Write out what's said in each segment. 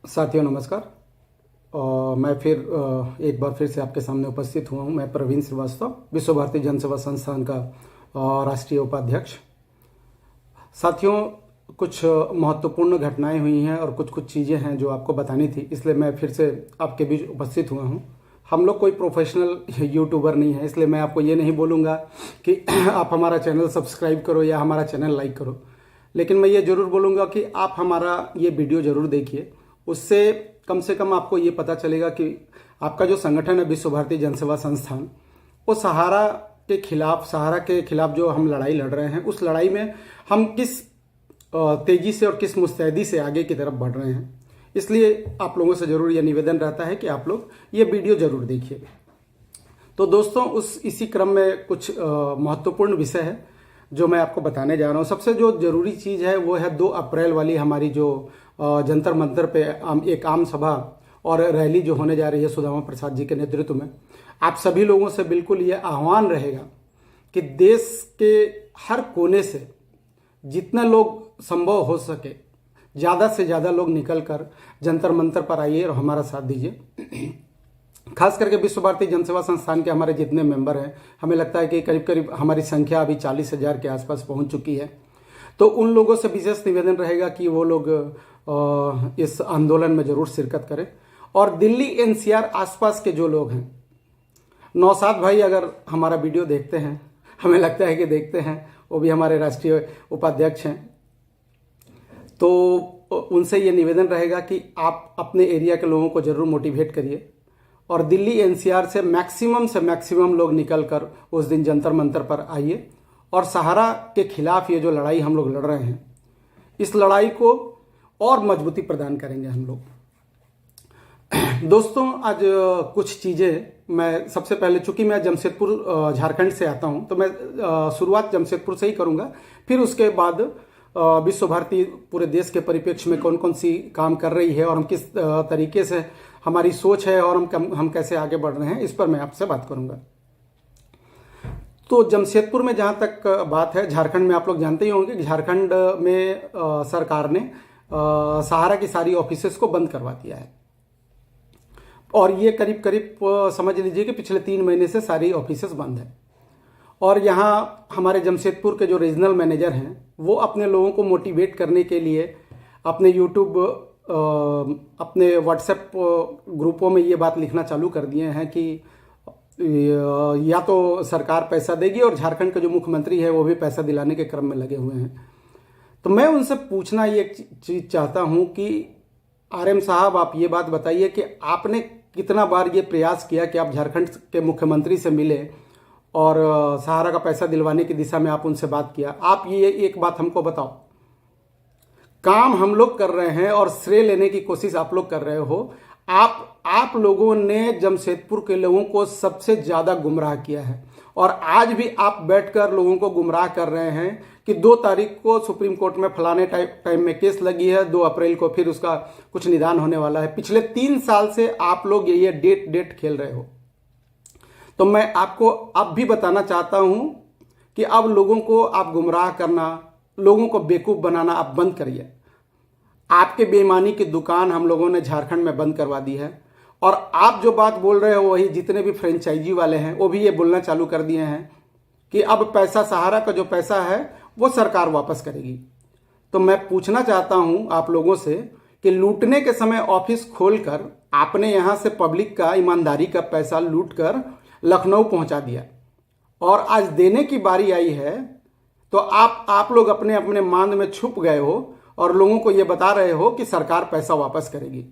साथियों नमस्कार। मैं फिर एक बार फिर से आपके सामने उपस्थित हुआ हूँ। मैं प्रवीण श्रीवास्तव, विश्व भारती जन सेवा संस्थान का राष्ट्रीय उपाध्यक्ष। साथियों, कुछ महत्वपूर्ण घटनाएं हुई हैं और कुछ चीज़ें हैं जो आपको बतानी थी, इसलिए मैं फिर से आपके बीच उपस्थित हुआ हूँ। हम लोग कोई प्रोफेशनल यूट्यूबर नहीं है, इसलिए मैं आपको ये नहीं बोलूँगा कि आप हमारा चैनल सब्सक्राइब करो या हमारा चैनल लाइक करो, लेकिन मैं ये ज़रूर बोलूँगा कि आप हमारा ये वीडियो ज़रूर देखिए। उससे कम से कम आपको ये पता चलेगा कि आपका जो संगठन है विश्व भारती जन सेवा संस्थान, वो सहारा के खिलाफ जो हम लड़ाई लड़ रहे हैं, उस लड़ाई में हम किस तेजी से और किस मुस्तैदी से आगे की तरफ बढ़ रहे हैं। इसलिए आप लोगों से जरूर यह निवेदन रहता है कि आप लोग ये वीडियो जरूर देखिए। तो दोस्तों, इसी क्रम में कुछ महत्वपूर्ण विषय है जो मैं आपको बताने जा रहा हूँ। सबसे जो जरूरी चीज़ है वो है 2 अप्रैल वाली हमारी जो जंतर मंतर पे एक आम सभा और रैली जो होने जा रही है सुदामा प्रसाद जी के नेतृत्व में। आप सभी लोगों से बिल्कुल ये आह्वान रहेगा कि देश के हर कोने से जितना लोग संभव हो सके ज़्यादा से ज़्यादा लोग निकल कर जंतर मंतर पर आइए और हमारा साथ दीजिए। खास करके विश्व भारती जन सेवा संस्थान के हमारे जितने मेंबर हैं, हमें लगता है कि करीब करीब हमारी संख्या अभी 40,000 के आसपास पहुंच चुकी है। तो उन लोगों से विशेष निवेदन रहेगा कि वो लोग इस आंदोलन में जरूर शिरकत करें। और दिल्ली एनसीआर आसपास के जो लोग हैं, नौशाद भाई अगर हमारा वीडियो देखते हैं, हमें लगता है कि देखते हैं, वो भी हमारे राष्ट्रीय उपाध्यक्ष हैं, तो उनसे ये निवेदन रहेगा कि आप अपने एरिया के लोगों को जरूर मोटिवेट करिए और दिल्ली एनसीआर से मैक्सिमम लोग निकलकर उस दिन जंतर मंतर पर आइए और सहारा के खिलाफ ये जो लड़ाई हम लोग लड़ रहे हैं, इस लड़ाई को और मजबूती प्रदान करेंगे हम लोग। दोस्तों, आज कुछ चीज़ें मैं सबसे पहले, चूंकि मैं जमशेदपुर झारखंड से आता हूं, तो मैं शुरुआत जमशेदपुर से ही करूंगा। फिर उसके बाद विश्व भारती पूरे देश के परिप्रेक्ष्य में कौन कौन सी काम कर रही है और हम किस तरीके से हमारी सोच है और हम कैसे आगे बढ़ रहे हैं, इस पर मैं आपसे बात करूंगा। तो जमशेदपुर में जहाँ तक बात है, झारखंड में आप लोग जानते ही होंगे कि झारखंड में सरकार ने सहारा की सारी ऑफिसेस को बंद करवा दिया है और ये करीब समझ लीजिए कि पिछले 3 महीने से सारी ऑफिसेस बंद है। और यहाँ हमारे जमशेदपुर के जो रीजनल मैनेजर हैं, वो अपने लोगों को मोटिवेट करने के लिए अपने यूट्यूब, अपने व्हाट्सएप ग्रुपों में ये बात लिखना चालू कर दिए हैं कि या तो सरकार पैसा देगी, और झारखंड के जो मुख्यमंत्री है वो भी पैसा दिलाने के क्रम में लगे हुए हैं। तो मैं उनसे पूछना ये चीज़ चाहता हूँ कि आरएम साहब, आप ये बात बताइए कि आपने कितना बार ये प्रयास किया कि आप झारखंड के मुख्यमंत्री से मिले और सहारा का पैसा दिलवाने की दिशा में आप उनसे बात किया। आप ये एक बात हमको बताओ, काम हम लोग कर रहे हैं और श्रेय लेने की कोशिश आप लोग कर रहे हो। आप लोगों ने जमशेदपुर के लोगों को सबसे ज्यादा गुमराह किया है और आज भी आप बैठकर लोगों को गुमराह कर रहे हैं कि 2 तारीख को सुप्रीम कोर्ट में फलाने टाइम में केस लगी है, 2 अप्रैल को फिर उसका कुछ निदान होने वाला है। पिछले 3 साल से आप लोग ये डेट खेल रहे हो। तो मैं आपको अब भी बताना चाहता हूं कि अब लोगों को आप गुमराह करना, लोगों को बेवकूफ बनाना आप बंद करिए। आपके बेईमानी की दुकान हम लोगों ने झारखंड में बंद करवा दी है और आप जो बात बोल रहे हो, वही जितने भी फ्रेंचाइजी वाले हैं वो भी ये बोलना चालू कर दिए हैं कि अब पैसा, सहारा का जो पैसा है वो सरकार वापस करेगी। तो मैं पूछना चाहता हूं आप लोगों से कि लूटने के समय ऑफिस खोलकर आपने यहां से पब्लिक का, ईमानदारी का पैसा लूटकर लखनऊ पहुंचा दिया और आज देने की बारी आई है तो आप लोग अपने अपने मांद में छुप गए हो और लोगों को यह बता रहे हो कि सरकार पैसा वापस करेगी।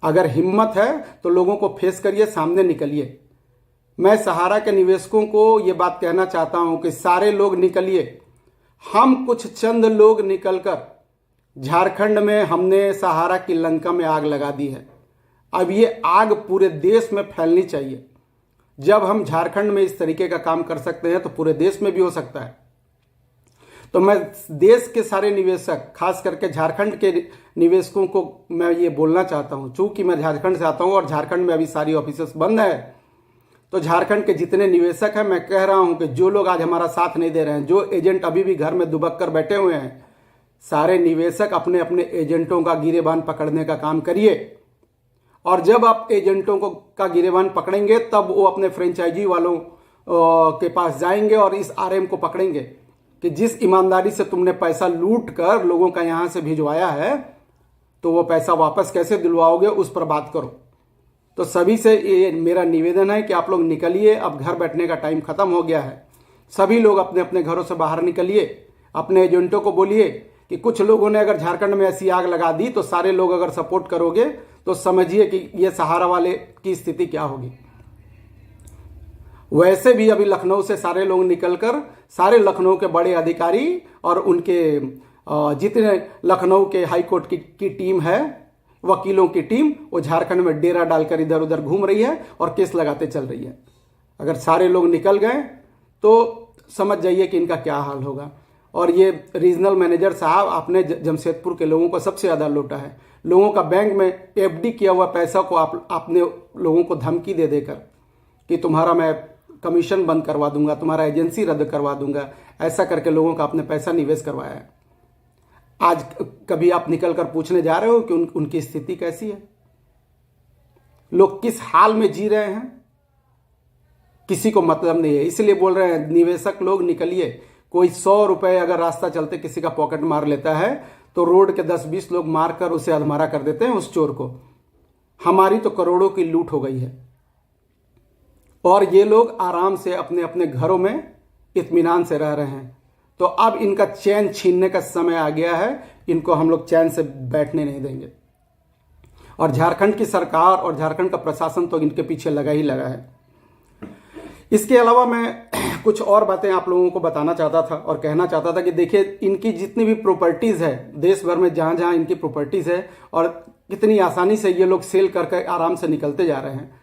अगर हिम्मत है तो लोगों को फेस करिए, सामने निकलिए। मैं सहारा के निवेशकों को यह बात कहना चाहता हूं कि सारे लोग निकलिए। हम कुछ चंद लोग निकलकर झारखंड में हमने सहारा की लंका में आग लगा दी है। अब ये आग पूरे देश में फैलनी चाहिए। जब हम झारखंड में इस तरीके का काम कर सकते हैं तो पूरे देश में भी हो सकता है। तो मैं देश के सारे निवेशक, खास करके झारखंड के निवेशकों को मैं ये बोलना चाहता हूं, चूंकि मैं झारखंड से आता हूं और झारखंड में अभी सारी ऑफिसेस बंद है, तो झारखंड के जितने निवेशक हैं, मैं कह रहा हूं कि जो लोग आज हमारा साथ नहीं दे रहे हैं, जो एजेंट अभी भी घर में दुबक कर बैठे हुए हैं, सारे निवेशक अपने अपने एजेंटों का गिरेबान पकड़ने का काम करिए। और जब आप एजेंटों को का गिरेबान पकड़ेंगे तब वो अपने फ्रेंचाइजी वालों के पास जाएंगे और इस आरएम को पकड़ेंगे कि जिस ईमानदारी से तुमने पैसा लूट कर लोगों का यहां से भिजवाया है, तो वो पैसा वापस कैसे दिलवाओगे, उस पर बात करो। तो सभी से ये मेरा निवेदन है कि आप लोग निकलिए, अब घर बैठने का टाइम खत्म हो गया है। सभी लोग अपने अपने घरों से बाहर निकलिए, अपने एजेंटों को बोलिए कि कुछ लोगों ने अगर झारखंड में ऐसी आग लगा दी तो सारे लोग अगर सपोर्ट करोगे तो समझिए कि ये सहारा वाले की स्थिति क्या होगी। वैसे भी अभी लखनऊ से सारे लोग निकलकर, सारे लखनऊ के बड़े अधिकारी और उनके जितने लखनऊ के हाई कोर्ट की टीम है, वकीलों की टीम, वो झारखंड में डेरा डालकर इधर उधर घूम रही है और केस लगाते चल रही है। अगर सारे लोग निकल गए तो समझ जाइए कि इनका क्या हाल होगा। और ये रीजनल मैनेजर साहब, आपने जमशेदपुर के लोगों को सबसे ज्यादा लूटा है। लोगों का बैंक में एफडी किया हुआ पैसा को आपने लोगों को धमकी दे देकर कि तुम्हारा मैं कमीशन बंद करवा दूंगा, तुम्हारा एजेंसी रद्द करवा दूंगा, ऐसा करके लोगों का आपने पैसा निवेश करवाया है। आज कभी आप निकल कर पूछने जा रहे हो कि उनकी स्थिति कैसी है, लोग किस हाल में जी रहे हैं, किसी को मतलब नहीं है। इसलिए बोल रहे हैं निवेशक लोग निकलिए। कोई 100 रुपए अगर रास्ता चलते किसी का पॉकेट मार लेता है तो रोड के 10-20 लोग मारकर उसे अधमरा कर देते हैं, उस चोर को। हमारी तो करोड़ों की लूट हो गई है और ये लोग आराम से अपने अपने घरों में इत्मीनान से रह रहे हैं। तो अब इनका चैन छीनने का समय आ गया है, इनको हम लोग चैन से बैठने नहीं देंगे। और झारखंड की सरकार और झारखंड का प्रशासन तो इनके पीछे लगा ही लगा है। इसके अलावा मैं कुछ और बातें आप लोगों को बताना चाहता था और कहना चाहता था कि देखिए, इनकी जितनी भी प्रॉपर्टीज है देश भर में, जहां जहां इनकी प्रॉपर्टीज है और कितनी आसानी से ये लोग सेल करके आराम से निकलते जा रहे हैं।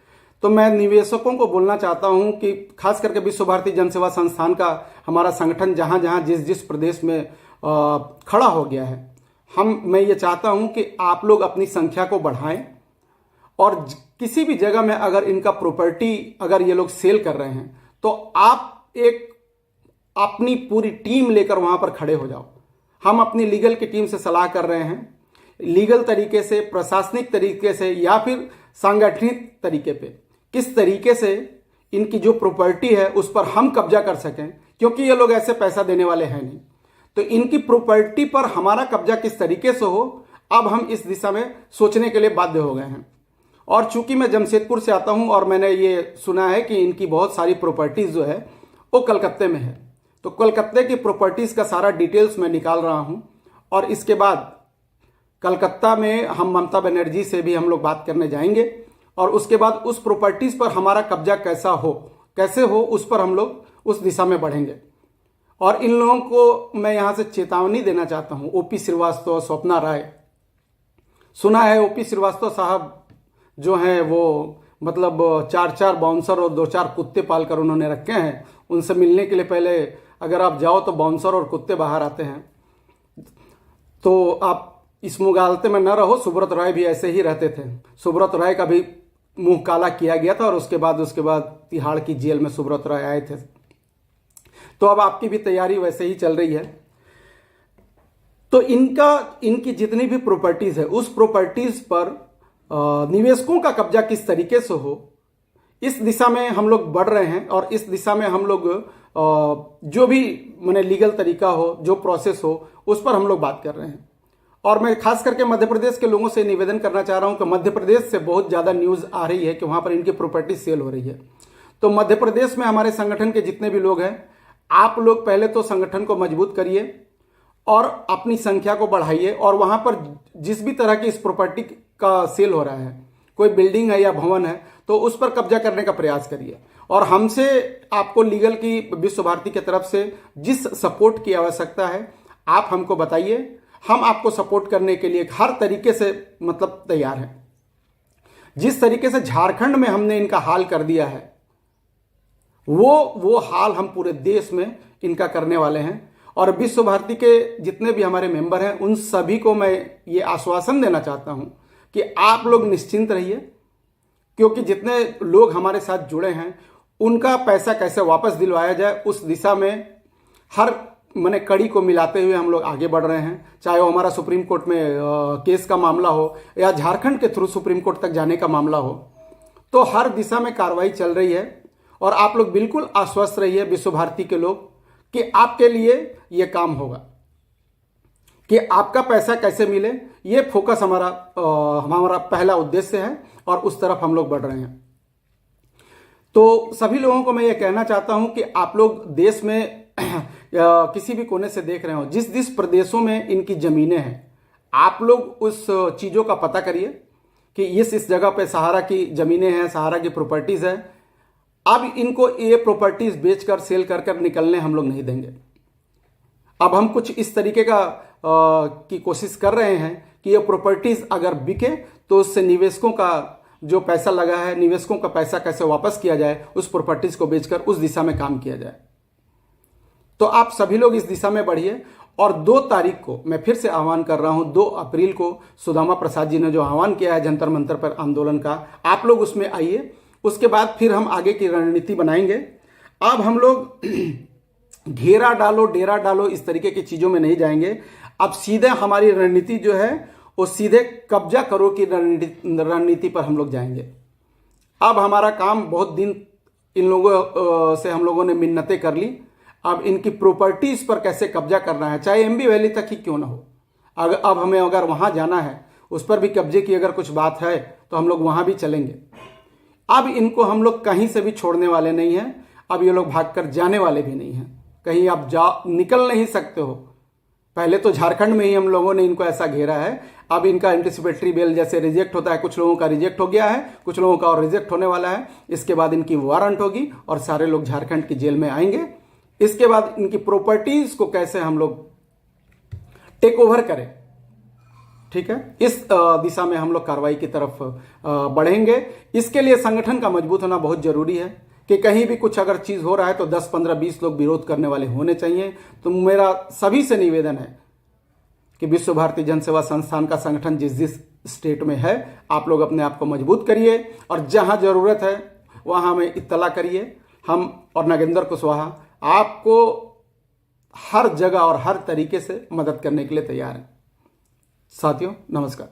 तो मैं निवेशकों को बोलना चाहता हूं कि खास करके विश्व भारती जनसेवा संस्थान का हमारा संगठन जहां जहां जिस जिस प्रदेश में खड़ा हो गया है, मैं ये चाहता हूं कि आप लोग अपनी संख्या को बढ़ाएं और किसी भी जगह में अगर इनका प्रॉपर्टी अगर ये लोग सेल कर रहे हैं तो आप एक अपनी पूरी टीम लेकर वहां पर खड़े हो जाओ। हम अपनी लीगल की टीम से सलाह कर रहे हैं, लीगल तरीके से, प्रशासनिक तरीके से या फिर सांगठनिक तरीके पे किस तरीके से इनकी जो प्रॉपर्टी है उस पर हम कब्जा कर सकें, क्योंकि ये लोग ऐसे पैसा देने वाले हैं नहीं। तो इनकी प्रॉपर्टी पर हमारा कब्जा किस तरीके से हो, अब हम इस दिशा में सोचने के लिए बाध्य हो गए हैं। और चूंकि मैं जमशेदपुर से आता हूं और मैंने ये सुना है कि इनकी बहुत सारी प्रॉपर्टीज जो है वो कलकत्ते में है, तो कलकत्ते की प्रॉपर्टीज का सारा डिटेल्स मैं निकाल रहा हूं और इसके बाद कलकत्ता में हम ममता बनर्जी से भी हम लोग बात करने जाएंगे और उसके बाद उस प्रॉपर्टीज पर हमारा कब्जा कैसे हो उस पर हम लोग उस दिशा में बढ़ेंगे। और इन लोगों को मैं यहां से चेतावनी देना चाहता हूं। ओपी श्रीवास्तव, स्वप्ना राय, सुना है ओपी श्रीवास्तव साहब जो हैं वो मतलब 4 बाउंसर और 2-4 कुत्ते पालकर उन्होंने रखे हैं। उनसे मिलने के लिए पहले अगर आप जाओ तो बाउंसर और कुत्ते बाहर आते हैं। तो आप इस मुगालते में न रहो। सुब्रत राय भी ऐसे ही रहते थे। सुब्रत राय का भी मुंह काला किया गया था और उसके बाद तिहाड़ की जेल में सुब्रत राय आए थे। तो अब आपकी भी तैयारी वैसे ही चल रही है। तो इनकी जितनी भी प्रॉपर्टीज है उस प्रॉपर्टीज पर निवेशकों का कब्जा किस तरीके से हो, इस दिशा में हम लोग बढ़ रहे हैं। और इस दिशा में हम लोग जो भी माने लीगल तरीका हो, जो प्रोसेस हो, उस पर हम लोग बात कर रहे हैं। और मैं खास करके मध्य प्रदेश के लोगों से निवेदन करना चाह रहा हूं कि मध्य प्रदेश से बहुत ज्यादा न्यूज आ रही है कि वहां पर इनकी प्रॉपर्टी सेल हो रही है। तो मध्य प्रदेश में हमारे संगठन के जितने भी लोग हैं, आप लोग पहले तो संगठन को मजबूत करिए और अपनी संख्या को बढ़ाइए। और वहां पर जिस भी तरह की इस प्रॉपर्टी का सेल हो रहा है, कोई बिल्डिंग है या भवन है, तो उस पर कब्जा करने का प्रयास करिए। और हमसे आपको लीगल की विश्व भारती की तरफ से जिस सपोर्ट की आवश्यकता है आप हमको बताइए। हम आपको सपोर्ट करने के लिए हर तरीके से मतलब तैयार हैं। जिस तरीके से झारखंड में हमने इनका हाल कर दिया है वो हाल हम पूरे देश में इनका करने वाले हैं। और विश्व भारती के जितने भी हमारे मेंबर हैं उन सभी को मैं ये आश्वासन देना चाहता हूं कि आप लोग निश्चिंत रहिए, क्योंकि जितने लोग हमारे साथ जुड़े हैं उनका पैसा कैसे वापस दिलवाया जाए, उस दिशा में हर माने कड़ी को मिलाते हुए हम लोग आगे बढ़ रहे हैं। चाहे वो हमारा सुप्रीम कोर्ट में केस का मामला हो या झारखंड के थ्रू सुप्रीम कोर्ट तक जाने का मामला हो, तो हर दिशा में कार्रवाई चल रही है। और आप लोग बिल्कुल आश्वस्त रहिए विश्व भारती के लोग कि आपके लिए ये काम होगा, कि आपका पैसा कैसे मिले, ये फोकस हमारा पहला उद्देश्य है और उस तरफ हम लोग बढ़ रहे हैं। तो सभी लोगों को मैं ये कहना चाहता हूं कि आप लोग देश में किसी भी कोने से देख रहे हो, जिस जिस प्रदेशों में इनकी जमीनें हैं, आप लोग उस चीज़ों का पता करिए कि इस जगह पे सहारा की जमीनें हैं, सहारा की प्रॉपर्टीज़ है। अब इनको ये प्रॉपर्टीज़ बेचकर सेल कर कर निकलने हम लोग नहीं देंगे। अब हम कुछ इस तरीके की कोशिश कर रहे हैं कि ये प्रॉपर्टीज़ अगर बिके तो उससे निवेशकों का जो पैसा लगा है, निवेशकों का पैसा कैसे वापस किया जाए, उस प्रॉपर्टीज़ को बेचकर उस दिशा में काम किया जाए। तो आप सभी लोग इस दिशा में बढ़िए। और 2 तारीख को मैं फिर से आह्वान कर रहा हूं, 2 अप्रैल को सुदामा प्रसाद जी ने जो आह्वान किया है जंतर मंतर पर आंदोलन का, आप लोग उसमें आइए। उसके बाद फिर हम आगे की रणनीति बनाएंगे। अब हम लोग घेरा डालो, डेरा डालो, इस तरीके की चीज़ों में नहीं जाएंगे। अब सीधे हमारी रणनीति जो है वो सीधे कब्जा करो की रणनीति पर हम लोग जाएंगे। अब हमारा काम, बहुत दिन इन लोगों से हम लोगों ने मिन्नतें कर ली, अब इनकी प्रॉपर्टीज पर कैसे कब्जा करना है, चाहे एमबी वैली तक ही क्यों ना हो। अब हमें अगर वहां जाना है, उस पर भी कब्जे की अगर कुछ बात है तो हम लोग वहां भी चलेंगे। अब इनको हम लोग कहीं से भी छोड़ने वाले नहीं हैं। अब ये लोग भागकर जाने वाले भी नहीं हैं, कहीं आप निकल नहीं सकते हो। पहले तो झारखंड में ही हम लोगों ने इनको ऐसा घेरा है। अब इनका एंटिसिपेटरी बेल जैसे रिजेक्ट होता है, कुछ लोगों का रिजेक्ट हो गया है, कुछ लोगों का और रिजेक्ट होने वाला है। इसके बाद इनकी वारंट होगी और सारे लोग झारखंड की जेल में आएंगे। इसके बाद इनकी प्रॉपर्टीज को कैसे हम लोग टेक ओवर करें, ठीक है, इस दिशा में हम लोग कार्रवाई की तरफ बढ़ेंगे। इसके लिए संगठन का मजबूत होना बहुत जरूरी है कि कहीं भी कुछ अगर चीज हो रहा है तो 10, 15, 20 लोग विरोध करने वाले होने चाहिए। तो मेरा सभी से निवेदन है कि विश्व भारती जन सेवा संस्थान का संगठन जिस जिस स्टेट में है, आप लोग अपने आप को मजबूत करिए और जहां जरूरत है वहां हमें इत्तला करिए। हम और नागेंद्र कुशवाहा आपको हर जगह और हर तरीके से मदद करने के लिए तैयार हैं। साथियों, नमस्कार।